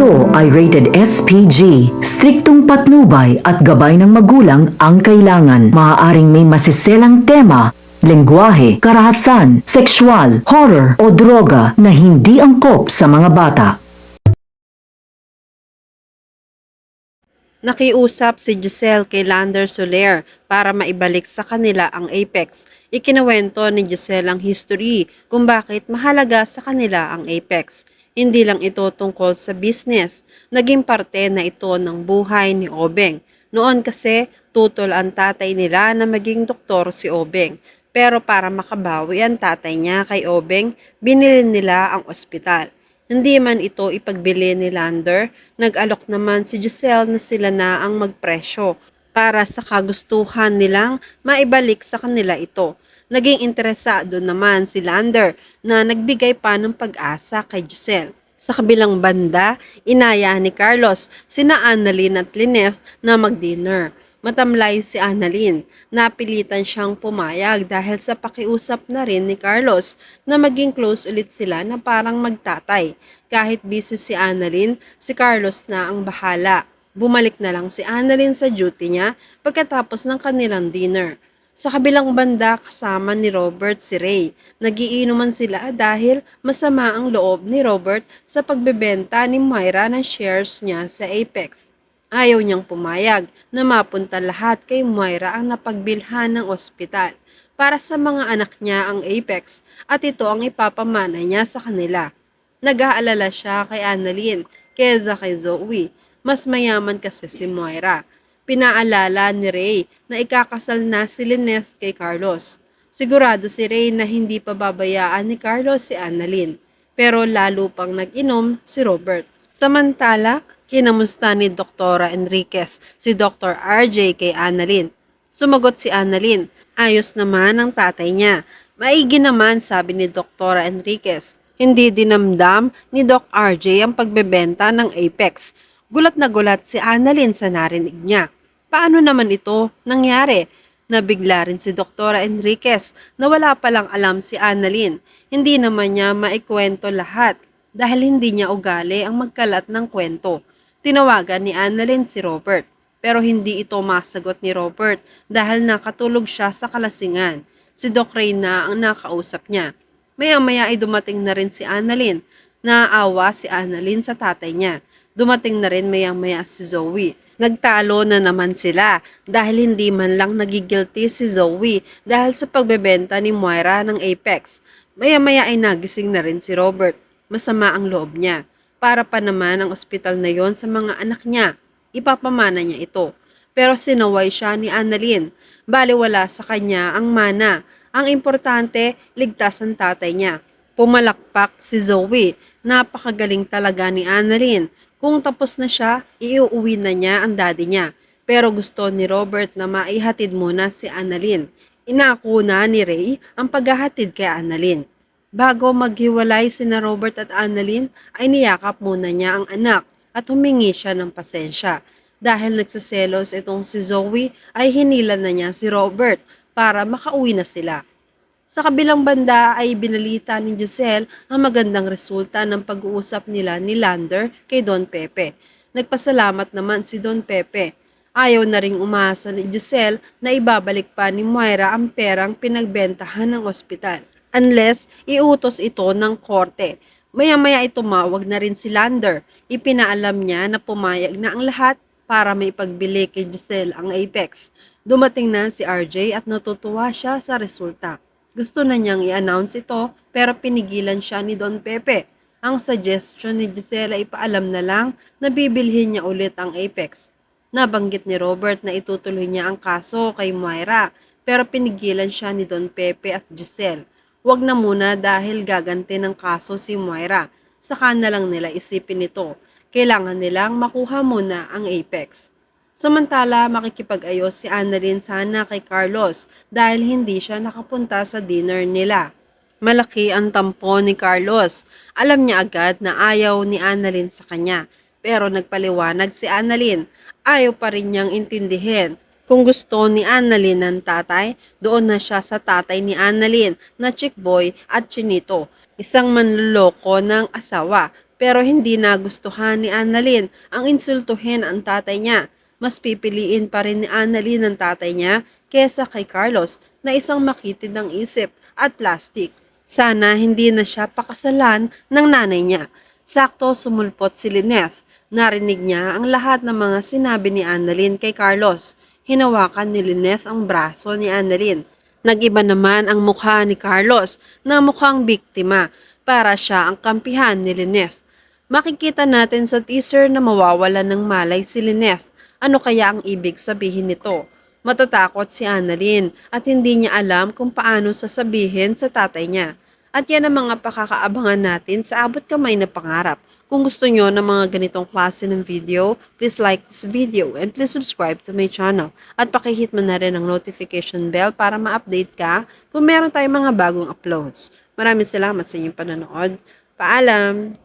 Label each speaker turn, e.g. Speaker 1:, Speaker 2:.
Speaker 1: ito ay rated SPG. Striktong patnubay at gabay ng magulang ang kailangan. Maaaring may masiselang tema, lengguwahe, karahasan, sexual, horror o droga na hindi angkop sa mga bata.
Speaker 2: Nakiusap si Giselle kay Lander Soler para maibalik sa kanila ang Apex. Ikinuwento ni Giselle ang history kung bakit mahalaga sa kanila ang Apex. Hindi lang ito tungkol sa business, naging parte na ito ng buhay ni Obeng. Noon kasi, tutol ang tatay nila na maging doktor si Obeng. Pero para makabawi ang tatay niya kay Obeng, binili nila ang ospital. Hindi man ito ipagbili ni Lander, nag-alok naman si Giselle na sila na ang magpresyo para sa kagustuhan nilang maibalik sa kanila ito. Naging interesado naman si Lander na nagbigay pa ng pag-asa kay Giselle. Sa kabilang banda, inaya ni Carlos sina Annalyn at Lynette na mag-dinner. Matamlay si Annalyn. Napilitan siyang pumayag dahil sa pakiusap na rin ni Carlos na maging close ulit sila na parang magtatay. Kahit busy si Annalyn, si Carlos na ang bahala. Bumalik na lang si Annalyn sa duty niya pagkatapos ng kanilang dinner. Sa kabilang banda, kasama ni Robert si Ray. Nagiinuman sila dahil masama ang loob ni Robert sa pagbebenta ni Myra ng shares niya sa Apex. Ayaw niyang pumayag na mapunta lahat kay Myra ang napagbilhan ng ospital para sa mga anak niya ang Apex at ito ang ipapamana niya sa kanila. Nag-aalala siya kay Annalyn kaysa kay Zoe. Mas mayaman kasi si Myra. Pinaalala ni Ray na ikakasal na si Lynette kay Carlos. Sigurado si Ray na hindi pa babayaan ni Carlos si Annalyn, pero lalo pang nag-inom si Robert. Samantala, kinamusta ni Dr. Enriquez si Dr. RJ kay Annalyn. Sumagot si Annalyn, ayos naman ang tatay niya. Maigi naman, sabi ni Dr. Enriquez. Hindi dinamdam ni Doc RJ ang pagbebenta ng Apex. Gulat na gulat si Annalyn sa narinig niya. Paano naman ito nangyari? Nabigla rin si Dr. Enriquez na wala palang alam si Annalyn. Hindi naman niya maikwento lahat dahil hindi niya ugali ang magkalat ng kwento. Tinawagan ni Annalyn si Robert, pero hindi ito masagot ni Robert dahil nakatulog siya sa kalasingan. Si Doc Ray na ang nakausap niya. Maya-maya ay dumating na rin si Annalyn. Naawa si Annalyn sa tatay niya. Dumating na rin maya-maya si Zoe. Nagtalo na naman sila dahil hindi man lang nagigilty si Zoe dahil sa pagbebenta ni Myra ng Apex. Maya-maya ay nagising na rin si Robert. Masama ang loob niya. Para pa naman ang ospital na yon sa mga anak niya. Ipapamana niya ito. Pero sinaway siya ni Annalyn. Baliwala sa kanya ang mana. Ang importante, ligtas ang tatay niya. Pumalakpak si Zoe. Napakagaling talaga ni Annalyn. Kung tapos na siya, iuuwi na niya ang daddy niya. Pero gusto ni Robert na maihatid muna si Annalyn. Inako na ni Ray ang paghahatid kay Annalyn. Bago maghiwalay sina Robert at Annalyn, ay niyakap muna niya ang anak at humingi siya ng pasensya. Dahil nagsaselos itong si Zoe, ay hinila na niya si Robert para makauwi na sila. Sa kabilang banda ay binalita ni Giselle ang magandang resulta ng pag-uusap nila ni Lander kay Don Pepe. Nagpasalamat naman si Don Pepe. Ayaw na ring umasa ni Giselle na ibabalik pa ni Myra ang perang pinagbentahan ng ospital. Unless iutos ito ng korte. Maya-maya ay tumawag na rin si Lander. Ipinaalam niya na pumayag na ang lahat para may pagbili kay Giselle ang Apex. Dumating na si RJ at natutuwa siya sa resulta. Gusto na niyang i-announce ito pero pinigilan siya ni Don Pepe. Ang suggestion ni Giselle ay ipaalam na lang na bibilhin niya ulit ang Apex. Nabanggit ni Robert na itutuloy niya ang kaso kay Myra pero pinigilan siya ni Don Pepe at Giselle. Huwag na muna dahil gaganti ng kaso si Myra. Saka na lang nila isipin ito. Kailangan nilang makuha muna ang Apex. Samantala, makikipag-ayos si Annalyn sana kay Carlos dahil hindi siya nakapunta sa dinner nila. Malaki ang tampo ni Carlos. Alam niya agad na ayaw ni Annalyn sa kanya. Pero nagpaliwanag si Annalyn. Ayaw pa rin niyang intindihin. Kung gusto ni Annalyn ng tatay, doon na siya sa tatay ni Annalyn na chick boy at chinito. Isang manloloko ng asawa. Pero hindi nagustuhan ni Annalyn ang insultuhin ang tatay niya. Mas pipiliin pa rin ni Annalyn ang tatay niya kesa kay Carlos na isang makitid ng isip at plastic. Sana hindi na siya pakasalan ng nanay niya. Sakto sumulpot si Lynette. Narinig niya ang lahat ng mga sinabi ni Annalyn kay Carlos. Hinawakan ni Lynette ang braso ni Annalyn. Nag-iba naman ang mukha ni Carlos na mukhang biktima para siya ang kampihan ni Lynette. Makikita natin sa teaser na mawawala ng malay si Lynette. Ano kaya ang ibig sabihin nito? Matatakot si Annalyn at hindi niya alam kung paano sasabihin sa tatay niya. At yan ang mga pakakaabangan natin sa abot kamay na pangarap. Kung gusto nyo ng mga ganitong klase ng video, please like this video and please subscribe to my channel. At pakihit mo na rin ang notification bell para ma-update ka kung meron tayong mga bagong uploads. Maraming salamat sa inyong panonood. Paalam!